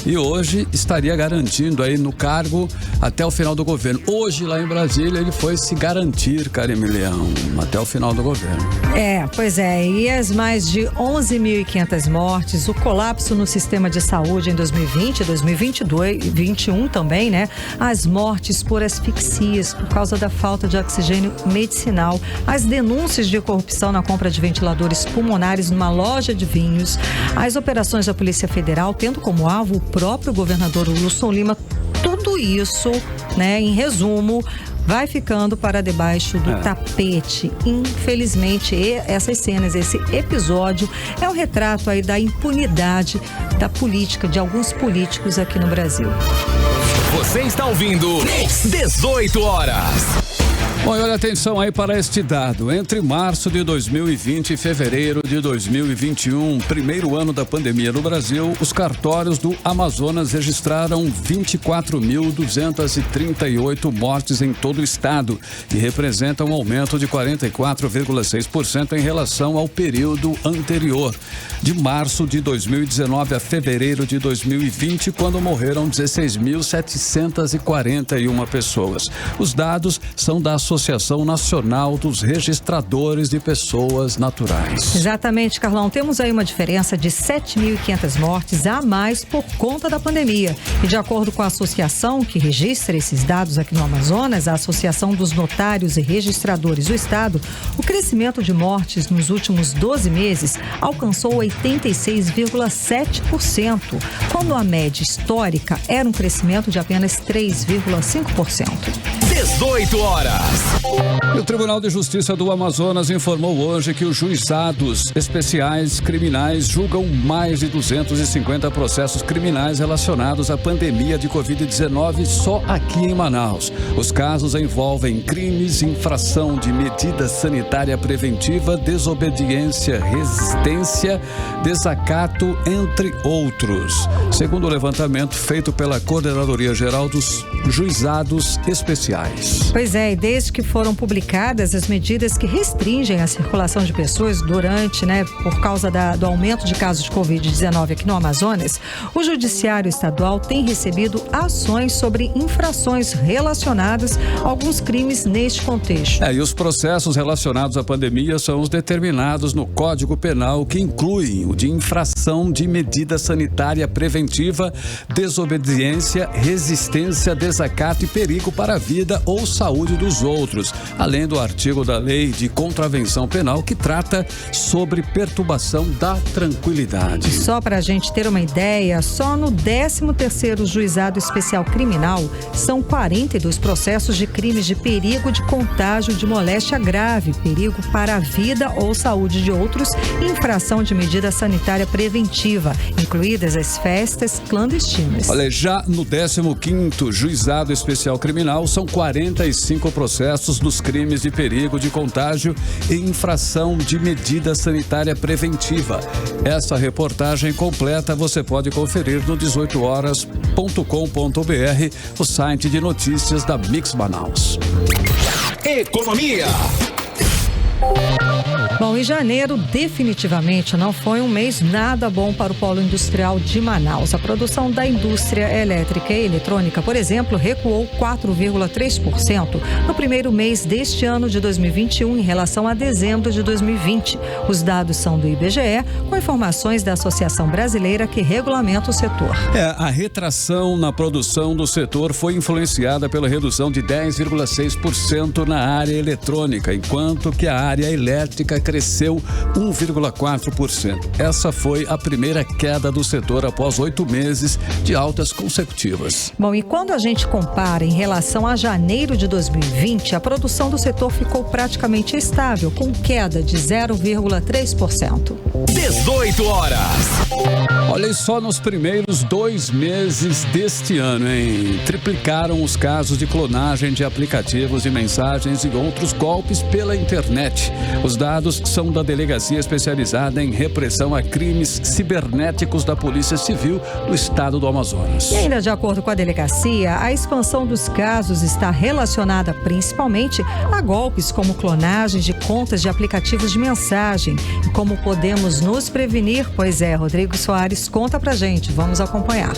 E hoje estaria garantindo aí no cargo até o final do governo. Hoje, lá em Brasília, ele foi se garantir, Karime Leão, até o final do governo. Pois é. E as mais de 11.500 mortes, o colapso no sistema de saúde em 2020, 2022, 2021 também, né? As mortes por asfixias, por causa da falta de oxigênio medicinal, as denúncias de corrupção na compra de ventiladores pulmonares numa loja de vinhos, as operações da Polícia Federal, tendo como alvo o próprio governador Wilson Lima, tudo isso, né, em resumo, vai ficando para debaixo do tapete. Infelizmente, essas cenas, esse episódio é um retrato aí da impunidade da política, de alguns políticos aqui no Brasil. Você está ouvindo 18 horas. Bom, e olha atenção aí para este dado. Entre março de 2020 e fevereiro de 2021, primeiro ano da pandemia no Brasil, os cartórios do Amazonas registraram 24.238 mortes em todo o estado, que representa um aumento de 44,6% em relação ao período anterior, de março de 2019 a fevereiro de 2020, quando morreram 16.741 pessoas. Os dados são da Associação Nacional dos Registradores de Pessoas Naturais. Exatamente, Carlão. Temos aí uma diferença de 7.500 mortes a mais por conta da pandemia. E de acordo com a associação que registra esses dados aqui no Amazonas, a Associação dos Notários e Registradores do Estado, o crescimento de mortes nos últimos 12 meses alcançou 86,7%, quando a média histórica era um crescimento de apenas 3,5%. 18 horas. E o Tribunal de Justiça do Amazonas informou hoje que os juizados especiais criminais julgam mais de 250 processos criminais relacionados à pandemia de Covid-19 só aqui em Manaus. Os casos envolvem crimes, infração de medida sanitária preventiva, desobediência, resistência, desacato, entre outros. Segundo o levantamento feito pela Coordenadoria Geral dos Juizados Especiais. Pois é, e desde que foram publicadas as medidas que restringem a circulação de pessoas durante, por causa do aumento de casos de Covid-19 aqui no Amazonas, o Judiciário Estadual tem recebido ações sobre infrações relacionadas a alguns crimes neste contexto. E os processos relacionados à pandemia são os determinados no Código Penal, que incluem o de infração de medida sanitária preventiva, desobediência, resistência, desacato e perigo para a vida ou saúde dos outros, além do artigo da Lei de Contravenção Penal que trata sobre perturbação da tranquilidade. Só para a gente ter uma ideia, só no 13º Juizado Especial Criminal são 42 processos de crimes de perigo de contágio de moléstia grave, perigo para a vida ou saúde de outros e infração de medida sanitária preventiva, incluídas as festas clandestinas. Olha, já no 15º Juizado Especial Criminal são 45 processos dos crimes de perigo de contágio e infração de medida sanitária preventiva. Essa reportagem completa você pode conferir no 18horas.com.br, o site de notícias da Mix Manaus. Economia. Bom, em janeiro definitivamente não foi um mês nada bom para o polo industrial de Manaus. A produção da indústria elétrica e eletrônica, por exemplo, recuou 4,3% no primeiro mês deste ano de 2021 em relação a dezembro de 2020. Os dados são do IBGE, com informações da Associação Brasileira que regulamenta o setor. A retração na produção do setor foi influenciada pela redução de 10,6% na área eletrônica, enquanto que a área elétrica cresceu 1,4%. Essa foi a primeira queda do setor após 8 meses de altas consecutivas. Bom, e quando a gente compara em relação a janeiro de 2020, a produção do setor ficou praticamente estável, com queda de 0,3%. 18 horas. Olha, e só nos primeiros 2 meses deste ano, triplicaram os casos de clonagem de aplicativos de mensagens e outros golpes pela internet. Os dados são da Delegacia Especializada em Repressão a Crimes Cibernéticos da Polícia Civil do Estado do Amazonas. E ainda de acordo com a delegacia, a expansão dos casos está relacionada principalmente a golpes como clonagens de contas de aplicativos de mensagem. E como podemos nos prevenir? Pois é, Rodrigo Soares conta pra gente, vamos acompanhar.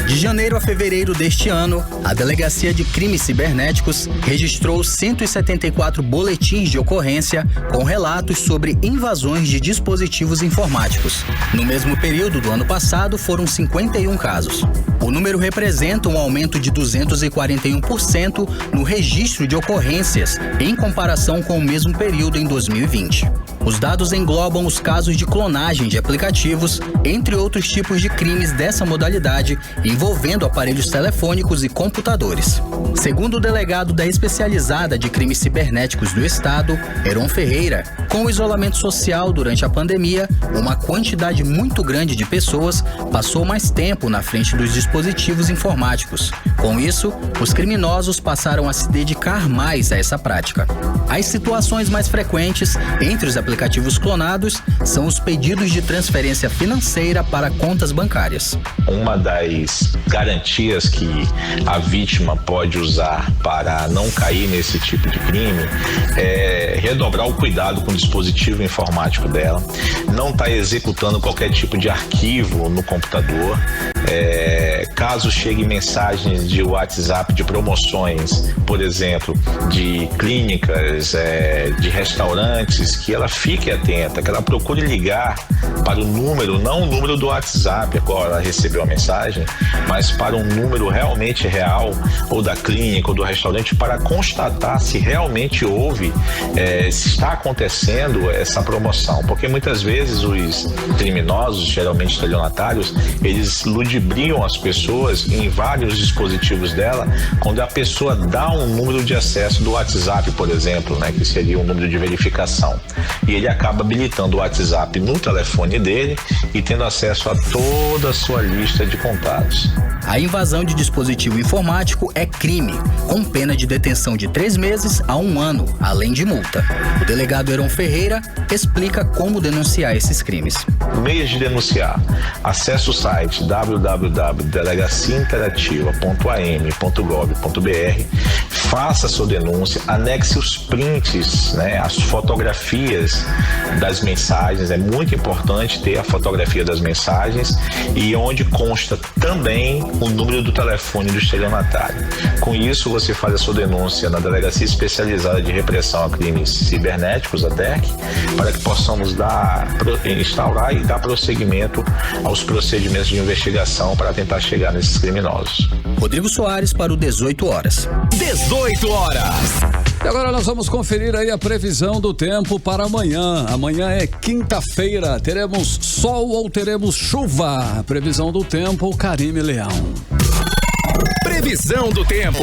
De janeiro a fevereiro deste ano, a Delegacia de Crimes Cibernéticos registrou 174 boletins de ocorrência com relatos sobre invasões de dispositivos informáticos. No mesmo período do ano passado, foram 51 casos. O número representa um aumento de 241% no registro de ocorrências em comparação com o mesmo período em 2020. Os dados englobam os casos de clonagem de aplicativos, entre outros tipos de crimes dessa modalidade, envolvendo aparelhos telefônicos e computadores. Segundo o delegado da Especializada de Crimes Cibernéticos do Estado, Heron Ferreira, Com o isolamento social durante a pandemia, uma quantidade muito grande de pessoas passou mais tempo na frente dos dispositivos informáticos. Com isso, os criminosos passaram a se dedicar mais a essa prática. As situações mais frequentes entre os aplicativos clonados são os pedidos de transferência financeira para contas bancárias. Uma das garantias que a vítima pode usar para não cair nesse tipo de crime é redobrar o cuidado com o dispositivo informático dela, não estar executando qualquer tipo de arquivo no computador. Caso chegue mensagens de WhatsApp de promoções, por exemplo, de clínicas, de restaurantes, que ela fique atenta, que ela procure ligar para o número, não o número do WhatsApp, agora ela recebeu a mensagem, mas para um número realmente real, ou da clínica, ou do restaurante, para constatar se realmente houve, se está acontecendo essa promoção. Porque muitas vezes os criminosos, geralmente estelionatários, eles ludibriam as pessoas em vários dispositivos dela, quando a pessoa dá um número de acesso do WhatsApp, por exemplo, né, que seria um número de verificação. E ele acaba habilitando o WhatsApp no telefone dele e tendo acesso a toda a sua lista de contatos. A invasão de dispositivo informático é crime, com pena de detenção de 3 meses a 1 ano, além de multa. O delegado Heron Ferreira explica como denunciar esses crimes. Meios de denunciar. Acesse o site www.delegaciainterativa.am.gov.br, faça a sua denúncia, anexe os prints, né, as fotografias das mensagens. É muito importante ter a fotografia das mensagens e onde consta também o número do telefone do estelionatário. Com isso, você faz a sua denúncia na Delegacia Especializada de Repressão a Crimes Cibernéticos, a DEC, para que possamos instaurar e dar prosseguimento aos procedimentos de investigação para tentar chegar nesses criminosos. Rodrigo Soares para o 18 horas. 18 horas. E agora nós vamos conferir aí a previsão do tempo para amanhã. Amanhã é quinta-feira. Teremos sol ou teremos chuva? A previsão do tempo, Karime Leão. Previsão do tempo.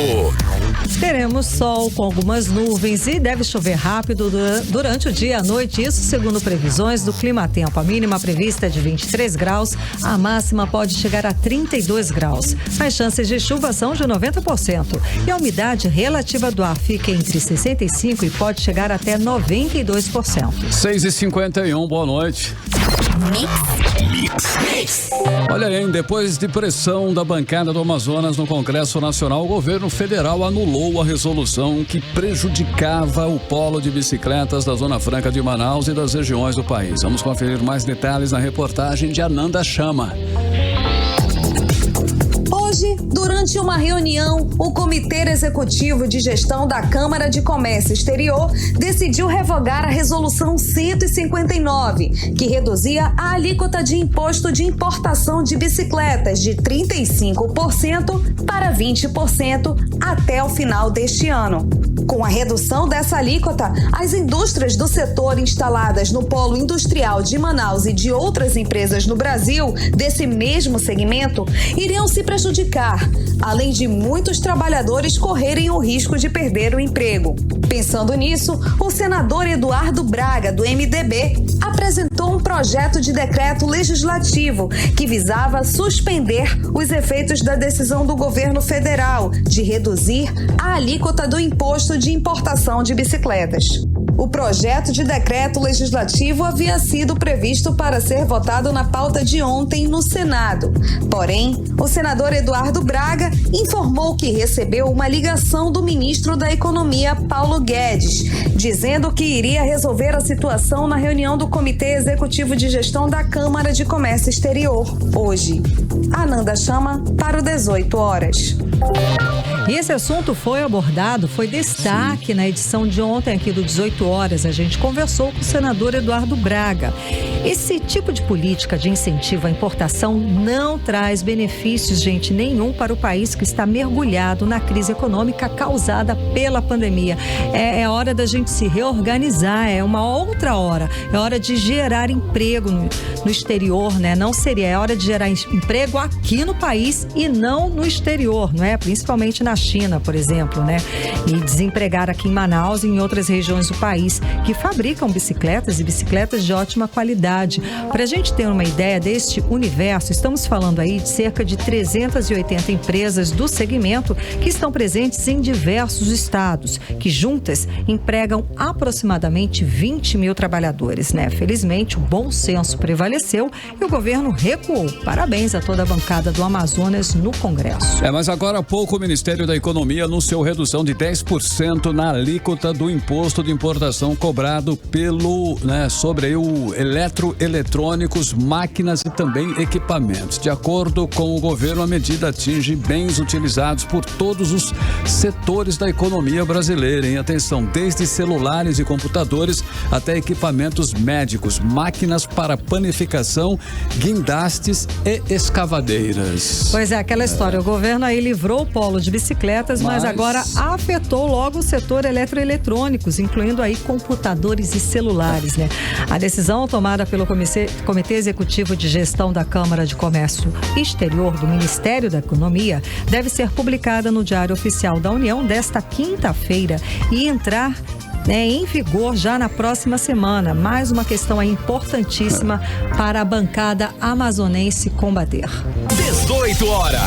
Teremos sol com algumas nuvens e deve chover rápido durante o dia e a noite, isso segundo previsões do Climatempo. A mínima prevista é de 23 graus, a máxima pode chegar a 32 graus. As chances de chuva são de 90% e a umidade relativa do ar fica entre 65% e pode chegar até 92%. 6h51, boa noite. Olha aí, depois de pressão da bancada do Amazonas no Congresso Nacional, o governo federal anulou a resolução que prejudicava o polo de bicicletas da Zona Franca de Manaus e das regiões do país. Vamos conferir mais detalhes na reportagem de Ananda Chama. Hoje, durante uma reunião, o Comitê Executivo de Gestão da Câmara de Comércio Exterior decidiu revogar a Resolução 159, que reduzia a alíquota de imposto de importação de bicicletas de 35% para 20% até o final deste ano. Com a redução dessa alíquota, as indústrias do setor instaladas no polo industrial de Manaus e de outras empresas no Brasil desse mesmo segmento iriam se prejudicar, além de muitos trabalhadores correrem o risco de perder o emprego. Pensando nisso, o senador Eduardo Braga, do MDB, apresentou um projeto de decreto legislativo que visava suspender os efeitos da decisão do governo federal de reduzir a alíquota do imposto de importação de bicicletas. O projeto de decreto legislativo havia sido previsto para ser votado na pauta de ontem no Senado. Porém, o senador Eduardo Braga informou que recebeu uma ligação do ministro da Economia, Paulo Guedes, dizendo que iria resolver a situação na reunião do Comitê Executivo de Gestão da Câmara de Comércio Exterior, hoje. Ananda Chama para o 18 horas. E esse assunto foi abordado, foi destaque na edição de ontem aqui do 18 horas. A gente conversou com o senador Eduardo Braga. Esse tipo de política de incentivo à importação não traz benefícios, gente, nenhum para o país que está mergulhado na crise econômica causada pela pandemia. É hora da gente se reorganizar, é uma outra hora. É hora de gerar emprego no exterior, né? É hora de gerar emprego aqui no país e não no exterior, não né? Principalmente na China, por exemplo, né? E desempregar aqui em Manaus e em outras regiões do país que fabricam bicicletas e bicicletas de ótima qualidade. Para a gente ter uma ideia deste universo, estamos falando aí de cerca de 380 empresas do segmento que estão presentes em diversos estados, que juntas empregam aproximadamente 20 mil trabalhadores, né? Felizmente, o bom senso prevaleceu e o governo recuou. Parabéns a toda a bancada do Amazonas no Congresso. Mas agora há pouco o Ministério da Economia anunciou redução de 10% na alíquota do imposto de importação cobrado sobre o eletrônicos, máquinas e também equipamentos. De acordo com o governo, a medida atinge bens utilizados por todos os setores da economia brasileira. Em atenção, desde celulares e computadores até equipamentos médicos, máquinas para panificação, guindastes e escavadeiras. Pois é, aquela história, o governo aí livrou o polo de bicicletas, mas agora afetou logo o setor eletroeletrônicos, incluindo aí computadores e celulares, né? A decisão tomada pelo Comitê Executivo de Gestão da Câmara de Comércio Exterior do Ministério da Economia deve ser publicada no Diário Oficial da União desta quinta-feira e entrar em vigor já na próxima semana. Mais uma questão aí importantíssima para a bancada amazonense combater. 18 horas.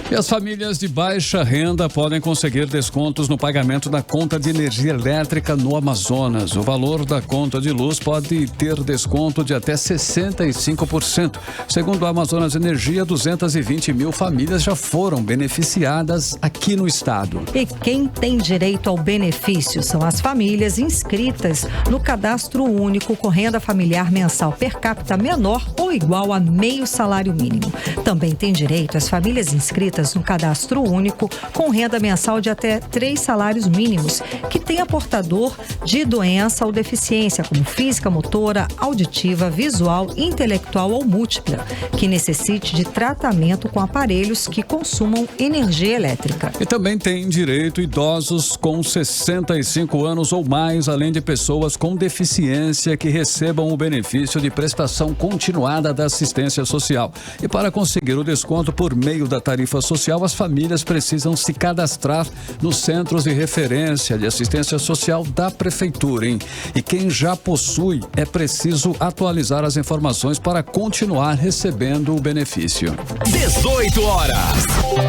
E as famílias de baixa renda podem conseguir descontos no pagamento da conta de energia elétrica no Amazonas. O valor da conta de luz pode ter desconto de até 65%. Segundo a Amazonas Energia, 220 mil famílias já foram beneficiadas aqui no estado. E quem tem direito ao benefício são as famílias inscritas no Cadastro Único com renda familiar mensal per capita menor ou igual a meio salário mínimo. Também tem direito as famílias inscritas no Cadastro Único com renda mensal de até 3 salários mínimos, que tenha portador de doença ou deficiência, como física, motora, auditiva, visual, intelectual ou múltipla, que necessite de tratamento com aparelhos que consumam energia elétrica. E também tem direito idosos com 65 anos ou mais, além de pessoas com deficiência que recebam o benefício de prestação continuada da assistência social. E para conseguir o desconto por meio da tarifa social, as famílias precisam se cadastrar nos centros de referência de assistência social da prefeitura, hein? E quem já possui é preciso atualizar as informações para continuar recebendo o benefício. 18 horas.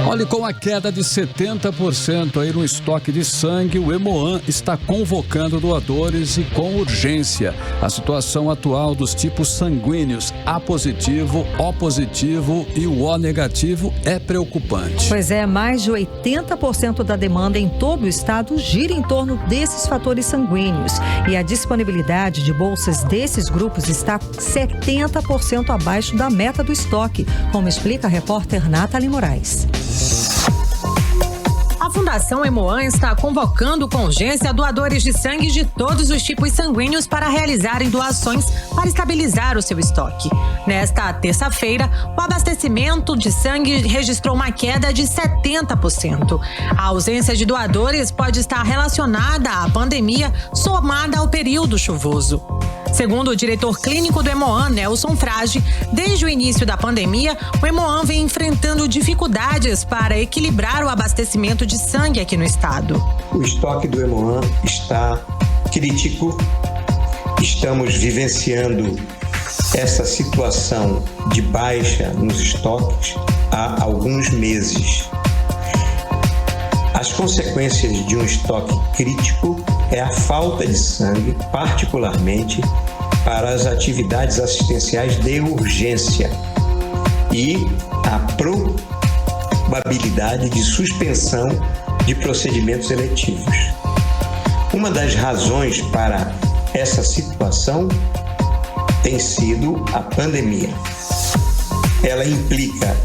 Olha, com a queda de 70% aí no estoque de sangue, o Hemoan está convocando doadores e com urgência. A situação atual dos tipos sanguíneos A positivo, O positivo e o O negativo é preocupante. Pois é, mais de 80% da demanda em todo o estado gira em torno desses fatores sanguíneos. E a disponibilidade de bolsas desses grupos está 70% abaixo da meta do estoque, como explica a repórter Nathalie Moraes. A Fundação Hemoan está convocando com urgência doadores de sangue de todos os tipos sanguíneos para realizarem doações para estabilizar o seu estoque. Nesta terça-feira, o abastecimento de sangue registrou uma queda de 70%. A ausência de doadores pode estar relacionada à pandemia somada ao período chuvoso. Segundo o diretor clínico do Hemoan, Nelson Frage, desde o início da pandemia, o Hemoan vem enfrentando dificuldades para equilibrar o abastecimento de sangue aqui no estado. O estoque do Hemoan está crítico. Estamos vivenciando essa situação de baixa nos estoques há alguns meses. As consequências de um estoque crítico é a falta de sangue, particularmente para as atividades assistenciais de urgência, e a probabilidade de suspensão de procedimentos eletivos. Uma das razões para essa situação tem sido a pandemia. Ela implica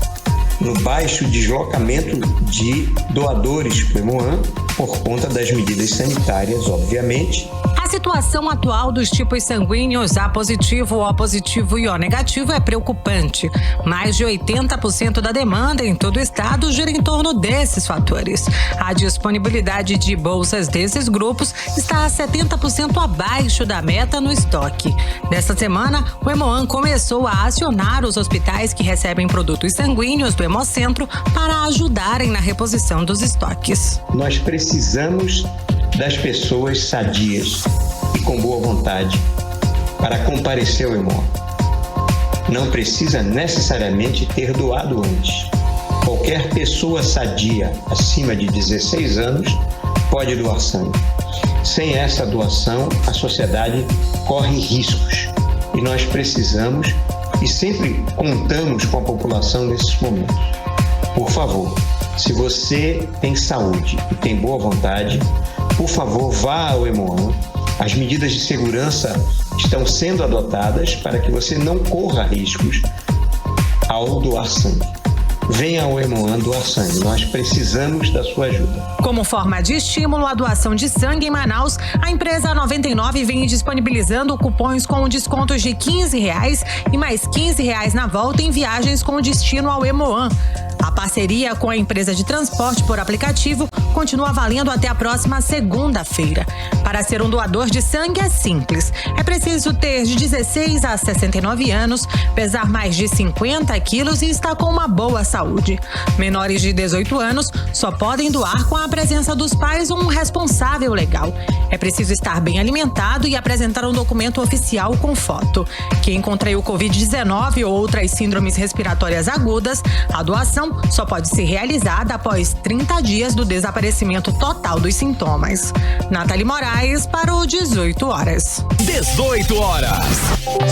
no baixo deslocamento de doadores para o Hemoan, por conta das medidas sanitárias, obviamente. A A situação atual dos tipos sanguíneos A positivo, O positivo e O negativo é preocupante. Mais de 80% da demanda em todo o estado gira em torno desses fatores. A disponibilidade de bolsas desses grupos está a 70% abaixo da meta no estoque. Nesta semana, o Hemoan começou a acionar os hospitais que recebem produtos sanguíneos do Hemocentro para ajudarem na reposição dos estoques. Nós precisamos das pessoas sadias e com boa vontade para comparecer ao Hemoan. Não precisa necessariamente ter doado antes. Qualquer pessoa sadia acima de 16 anos pode doar sangue. Sem essa doação, a sociedade corre riscos e nós precisamos e sempre contamos com a população nesses momentos. Por favor, se você tem saúde e tem boa vontade, por favor, vá ao Hemoan. As medidas de segurança estão sendo adotadas para que você não corra riscos ao doar sangue. Venha ao Hemoan doar sangue. Nós precisamos da sua ajuda. Como forma de estímulo à doação de sangue em Manaus, a empresa 99 vem disponibilizando cupons com descontos de R$15 e mais R$15 na volta em viagens com destino ao Hemoan. A parceria com a empresa de transporte por aplicativo continua valendo até a próxima segunda-feira. Para ser um doador de sangue é simples. É preciso ter de 16 a 69 anos, pesar mais de 50 quilos e estar com uma boa saúde. Menores de 18 anos só podem doar com a presença dos pais ou um responsável legal. É preciso estar bem alimentado e apresentar um documento oficial com foto. Quem contraiu Covid-19 ou outras síndromes respiratórias agudas, a doação só pode ser realizada após 30 dias do desaparecimento total dos sintomas. Nathalie Moraes para o 18 horas. 18 horas.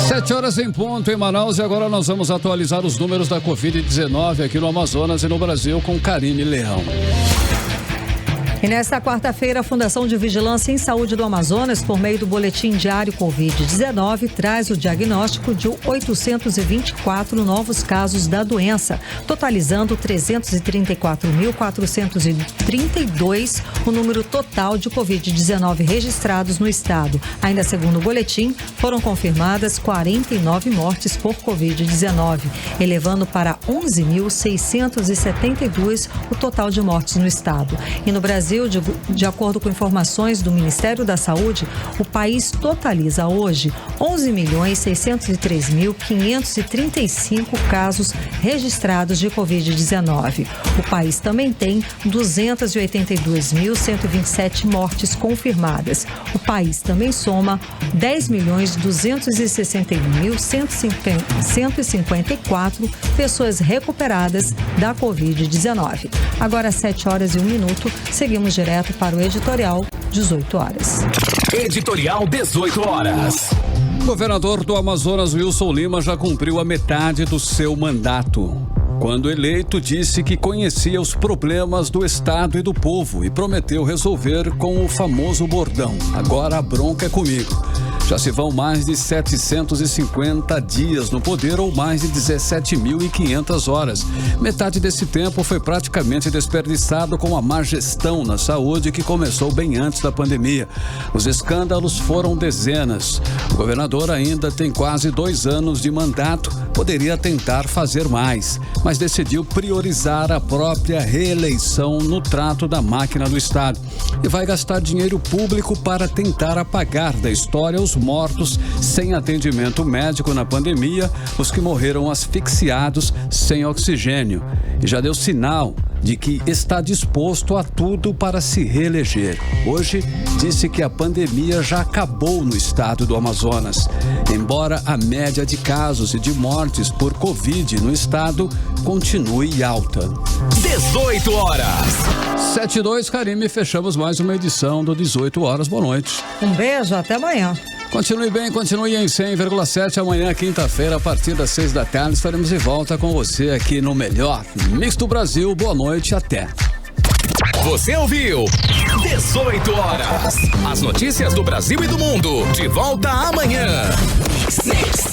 7 horas em ponto em Manaus e agora nós vamos atualizar os números da Covid-19 aqui no Amazonas e no Brasil com Karine Leão. E nesta quarta-feira, a Fundação de Vigilância em Saúde do Amazonas, por meio do Boletim Diário Covid-19, traz o diagnóstico de 824 novos casos da doença, totalizando 334.432 o número total de Covid-19 registrados no estado. Ainda segundo o boletim, foram confirmadas 49 mortes por Covid-19, elevando para 11.672 o total de mortes no estado. E no Brasil, de acordo com informações do Ministério da Saúde, o país totaliza hoje 11.603.535 casos registrados de Covid-19. O país também tem 282.127 mortes confirmadas. O país também soma 10.261.154 pessoas recuperadas da Covid-19. Agora, 7 horas e 1 minuto, seguimos direto para o editorial 18 horas. Editorial 18 horas. O governador do Amazonas, Wilson Lima, já cumpriu a metade do seu mandato. Quando eleito, disse que conhecia os problemas do estado e do povo e prometeu resolver com o famoso bordão: agora a bronca é comigo. Já se vão mais de 750 dias no poder ou mais de 17.500 horas. Metade desse tempo foi praticamente desperdiçado com a má gestão na saúde que começou bem antes da pandemia. Os escândalos foram dezenas. O governador ainda tem quase 2 anos de mandato, poderia tentar fazer mais, mas decidiu priorizar a própria reeleição no trato da máquina do Estado e vai gastar dinheiro público para tentar apagar da história os mortos sem atendimento médico na pandemia, os que morreram asfixiados sem oxigênio. E já deu sinal de que está disposto a tudo para se reeleger. Hoje, disse que a pandemia já acabou no estado do Amazonas. Embora a média de casos e de mortes por Covid no estado continue alta. 18 horas. 7:02, Karime, fechamos mais uma edição do 18 horas. Boa noite. Um beijo, até amanhã. Continue bem, continue em 100,7. Amanhã, quinta-feira, a partir das 6 da tarde, estaremos de volta com você aqui no melhor Mix do Brasil. Boa noite, até. Você ouviu 18 horas. As notícias do Brasil e do mundo. De volta amanhã. Mix.